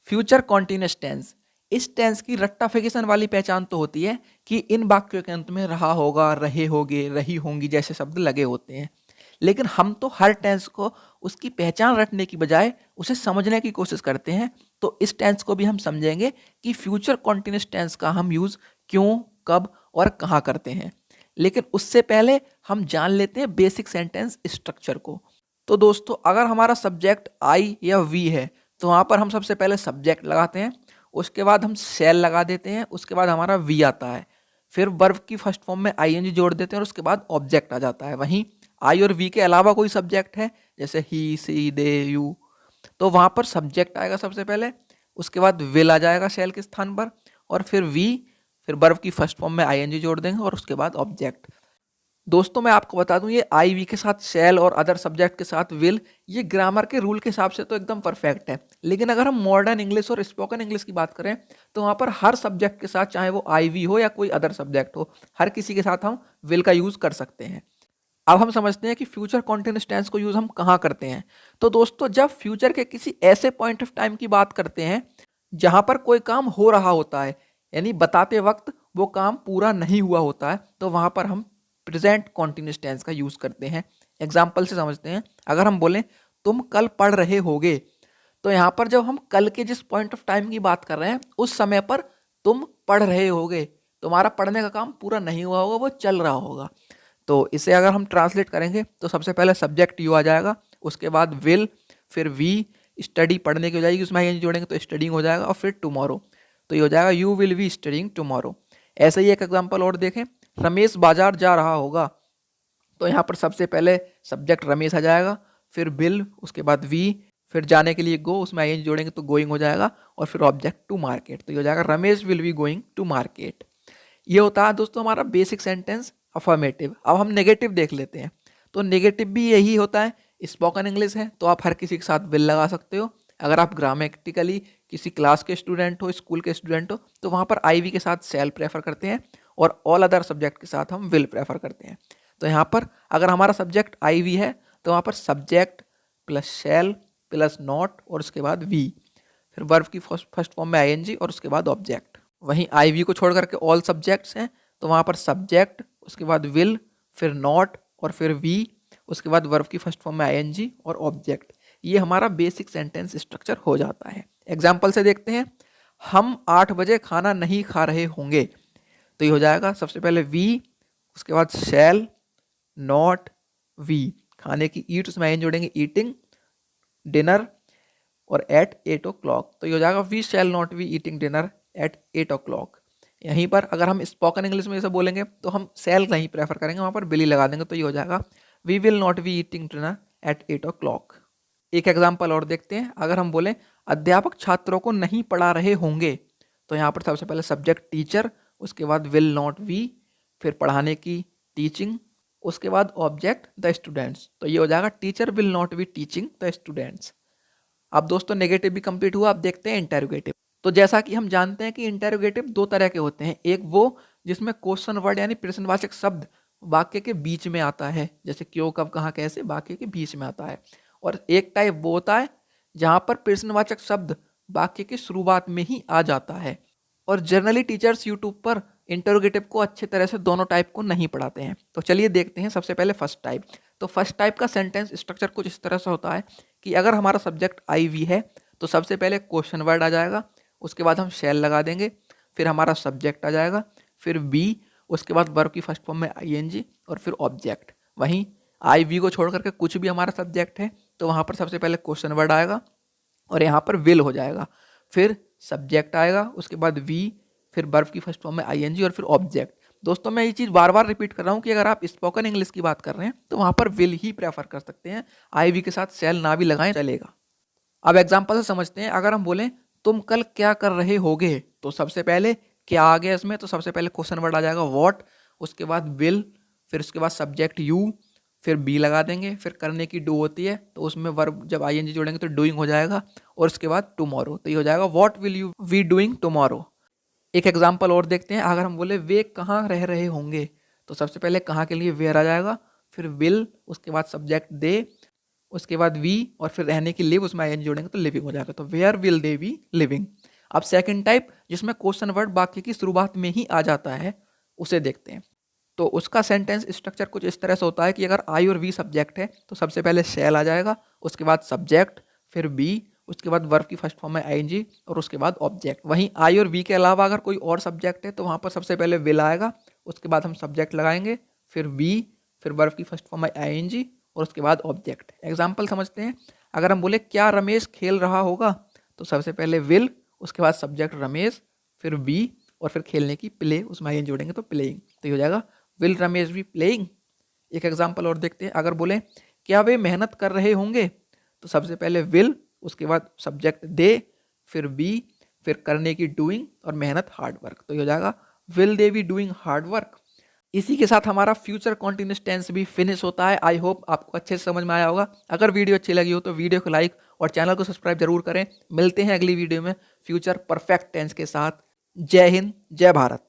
Future continuous tense, इस tense की रट्टाफिकेशन वाली पहचान तो होती है कि इन वाक्यों के अंत में रहा होगा, रहे होगे, रही होंगी जैसे शब्द लगे होते हैं। लेकिन हम तो हर टेंस को उसकी पहचान रटने की बजाय उसे समझने की कोशिश करते हैं। तो इस टेंस को भी हम समझेंगे कि फ्यूचर कॉन्टिन्यूस टेंस का हम यूज क्यों, कब और कहाँ करते हैं। लेकिन उससे पहले हम जान लेते हैं बेसिक सेंटेंस स्ट्रक्चर को। तो दोस्तों, अगर हमारा सब्जेक्ट आई या वी है तो वहाँ पर हम सबसे पहले सब्जेक्ट लगाते हैं, उसके बाद हम शैल लगा देते हैं, उसके बाद हमारा वी आता है, फिर वर्ब की फर्स्ट फॉर्म में आईएनजी जोड़ देते हैं और उसके बाद ऑब्जेक्ट आ जाता है। वहीं आई और वी के अलावा कोई सब्जेक्ट है जैसे ही, सी, दे, यू, तो वहाँ पर सब्जेक्ट आएगा सबसे पहले, उसके बाद विल आ जाएगा शैल के स्थान पर, और फिर वी, फिर वर्ब की फर्स्ट फॉर्म में आईएनजी जोड़ देंगे और उसके बाद ऑब्जेक्ट। दोस्तों, मैं आपको बता दूं, ये आई वी के साथ शैल और अदर सब्जेक्ट के साथ विल, ये ग्रामर के रूल के हिसाब से तो एकदम परफेक्ट है। लेकिन अगर हम मॉडर्न इंग्लिश और स्पोकन इंग्लिश की बात करें तो वहाँ पर हर सब्जेक्ट के साथ, चाहे वो आई वी हो या कोई अदर सब्जेक्ट हो, हर किसी के साथ हम विल का यूज कर सकते हैं। अब हम समझते हैं कि फ्यूचर कॉन्टिन्यूस टेंस को यूज हम कहाँ करते हैं। तो दोस्तों, जब फ्यूचर के किसी ऐसे पॉइंट ऑफ टाइम की बात करते हैं जहां पर कोई काम हो रहा होता है, यानी बताते वक्त वो काम पूरा नहीं हुआ होता है, तो वहां पर हम प्रेजेंट कॉन्टिन्यूस टेंस का यूज करते हैं। एग्जाम्पल से समझते हैं। अगर हम बोलें तुम कल पढ़ रहे होगे, तो यहाँ पर जब हम कल के जिस पॉइंट ऑफ टाइम की बात कर रहे हैं उस समय पर तुम पढ़ रहे होगे, तुम्हारा पढ़ने का काम पूरा नहीं हुआ होगा, वो चल रहा होगा। तो इसे अगर हम ट्रांसलेट करेंगे तो सबसे पहले सब्जेक्ट यू आ जाएगा, उसके बाद विल, फिर वी, स्टडी पढ़ने की हो जाएगी, उसमें आई जोड़ेंगे तो स्टडिंग हो जाएगा, और फिर टुमारो, तो ये हो जाएगा you will be studying tomorrow. ऐसे ही एक एग्जांपल और देखें, रमेश बाजार जा रहा होगा, तो यहाँ पर सबसे पहले सब्जेक्ट रमेश आ जाएगा, फिर विल, उसके बाद वी, फिर जाने के लिए गो, उसमें आई जोड़ेंगे तो गोइंग हो जाएगा, और फिर ऑब्जेक्ट टू मार्केट, तो ये हो जाएगा Ramesh will be going to market. ये होता है दोस्तों हमारा बेसिक सेंटेंस अफर्मेटिव। अब हम नेगेटिव देख लेते हैं। तो नेगेटिव भी यही होता है। स्पोकन इंग्लिश है तो आप हर किसी के साथ विल लगा सकते हो। अगर आप ग्रामेटिकली किसी क्लास के स्टूडेंट हो, स्कूल के स्टूडेंट हो, तो वहाँ पर आईवी के साथ शैल प्रेफर करते हैं, और ऑल अदर सब्जेक्ट के साथ हम विल प्रेफर करते हैं। तो यहाँ पर अगर हमारा सब्जेक्ट आईवी है तो वहाँ पर subject plus shell plus not और उसके बाद वी, फिर वर्ब की फर्स्ट फॉर्म में आईएनजी और उसके बाद ऑब्जेक्ट। वहीं आईवी को छोड़ करके ऑल सब्जेक्ट्स हैं तो वहाँ पर सब्जेक्ट, उसके बाद विल, फिर नॉट और फिर वी, उसके बाद वर्ब की फर्स्ट फॉर्म में आईएनजी और ऑब्जेक्ट। ये हमारा बेसिक सेंटेंस स्ट्रक्चर हो जाता है। एग्जाम्पल से देखते हैं। हम 8 बजे खाना नहीं खा रहे होंगे, तो ये हो जाएगा सबसे पहले वी, उसके बाद शैल, नॉट, वी, खाने की ईट, उसमें आईएन जोड़ेंगे ईटिंग, डिनर और एट 8 o'clock, तो ये हो जाएगा we shall not be eating dinner at 8 o'clock। यहीं पर अगर हम स्पोकन इंग्लिश में ऐसा बोलेंगे तो हम शैल नहीं प्रेफर करेंगे, वहाँ पर बिली लगा देंगे, तो ये हो जाएगा we will not be eating dinner at 8 o'clock। एक एग्जाम्पल और देखते हैं। अगर हम बोलें अध्यापक छात्रों को नहीं पढ़ा रहे होंगे, तो यहाँ पर सबसे पहले सब्जेक्ट टीचर, उसके बाद विल नॉट वी, फिर पढ़ाने की टीचिंग, उसके बाद ऑब्जेक्ट द स्टूडेंट्स, तो ये हो जाएगा teacher will not be teaching the students. अब दोस्तों नेगेटिव भी कंप्लीट हुआ। अब देखते हैं इंटेरोगेटिव। तो जैसा कि हम जानते हैं कि इंटेरोगेटिव दो तरह के होते हैं। एक वो जिसमें क्वेश्चन वर्ड यानी प्रश्नवाचक शब्द वाक्य के बीच में आता है, जैसे क्यों, कब, कहाँ, कैसे, वाक्य के बीच में आता है। और एक टाइप वो होता है जहां पर प्रश्नवाचक शब्द वाक्य की शुरुआत में ही आ जाता है। और जनरली टीचर्स यूट्यूब पर इंटरोगेटिव को अच्छे तरह से दोनों टाइप को नहीं पढ़ाते हैं। तो चलिए देखते हैं सबसे पहले फर्स्ट टाइप। तो फर्स्ट टाइप का सेंटेंस स्ट्रक्चर कुछ इस तरह से होता है कि अगर हमारा सब्जेक्ट आई वी है तो सबसे पहले क्वेश्चन वर्ड आ जाएगा, उसके बाद हम शैल लगा देंगे, फिर हमारा सब्जेक्ट आ जाएगा, फिर बी, उसके बाद वर्ब की फर्स्ट फॉर्म में आईएनजी और फिर ऑब्जेक्ट। वहीं आई वी को छोड़ करके कुछ भी हमारा सब्जेक्ट है तो वहाँ पर सबसे पहले क्वेश्चन वर्ड आएगा और यहाँ पर विल हो जाएगा, फिर सब्जेक्ट आएगा, उसके बाद वी, फिर वर्ब की फर्स्ट फॉर्म में आईएनजी और फिर ऑब्जेक्ट। दोस्तों मैं ये चीज़ बार बार रिपीट कर रहा हूँ कि अगर आप स्पोकन इंग्लिश की बात कर रहे हैं तो वहाँ पर विल ही प्रेफर कर सकते हैं, आईवी के साथ शैल ना भी लगाएं चलेगा। अब एग्जाम्पल से समझते हैं। अगर हम बोलें तुम कल क्या कर रहे होगे, तो सबसे पहले क्या आ गया इसमें, तो सबसे पहले क्वेश्चन वर्ड आ जाएगा व्हाट, उसके बाद विल, फिर उसके बाद सब्जेक्ट यू, फिर बी लगा देंगे, फिर करने की डू होती है तो उसमें वर्ब जब आईएनजी जोड़ेंगे तो डूइंग हो जाएगा, और उसके बाद टुमारो, तो ये हो जाएगा what will you we doing tomorrow. एक एग्जाम्पल और देखते हैं। अगर हम बोले वे कहाँ रह रहे होंगे, तो सबसे पहले कहाँ के लिए वेयर आ जाएगा, फिर विल, उसके बाद सब्जेक्ट दे, उसके बाद वी और फिर रहने की लिव, उसमें आईएनजी जोड़ेंगे तो लिविंग हो जाएगा। तो where will they be living. अब सेकंड टाइप जिसमें क्वेश्चन वर्ड वाक्य की शुरुआत में ही आ जाता है, उसे देखते हैं। तो उसका सेंटेंस स्ट्रक्चर कुछ इस तरह से होता है कि अगर आई और वी सब्जेक्ट है तो सबसे पहले शैल आ जाएगा, उसके बाद सब्जेक्ट, फिर बी, उसके बाद वर्ब की फर्स्ट फॉर्म है आईएनजी और उसके बाद ऑब्जेक्ट। वहीं आई और वी के अलावा अगर कोई और सब्जेक्ट है तो वहां पर सबसे पहले विल आएगा, उसके बाद हम सब्जेक्ट लगाएंगे, फिर वी, फिर वर्ब की फर्स्ट फॉर्म है आईएनजी और उसके बाद ऑब्जेक्ट। एग्जाम्पल समझते हैं। अगर हम बोले क्या रमेश खेल रहा होगा, तो सबसे पहले विल, उसके बाद सब्जेक्ट रमेश, फिर बी और फिर खेलने की प्ले, उसमें आईएनजी जोड़ेंगे तो प्लेइंग। तो ये हो जाएगा विल रमेश बी प्लेइंग। एक एग्जाम्पल और देखते हैं। अगर बोले क्या वे मेहनत कर रहे होंगे, तो सबसे पहले विल, उसके बाद सब्जेक्ट दे, फिर बी, फिर करने की डूइंग और मेहनत हार्ड वर्क। तो ये हो जाएगा will they be doing hard work. इसी के साथ हमारा फ्यूचर कॉन्टिन्यूस टेंस भी फिनिश होता है। आई होप आपको अच्छे से समझ में आया होगा। अगर वीडियो अच्छी लगी हो तो वीडियो को लाइक और चैनल को सब्सक्राइब जरूर करें। मिलते हैं अगली वीडियो में फ्यूचर परफेक्ट टेंस के साथ। जय हिंद, जय भारत।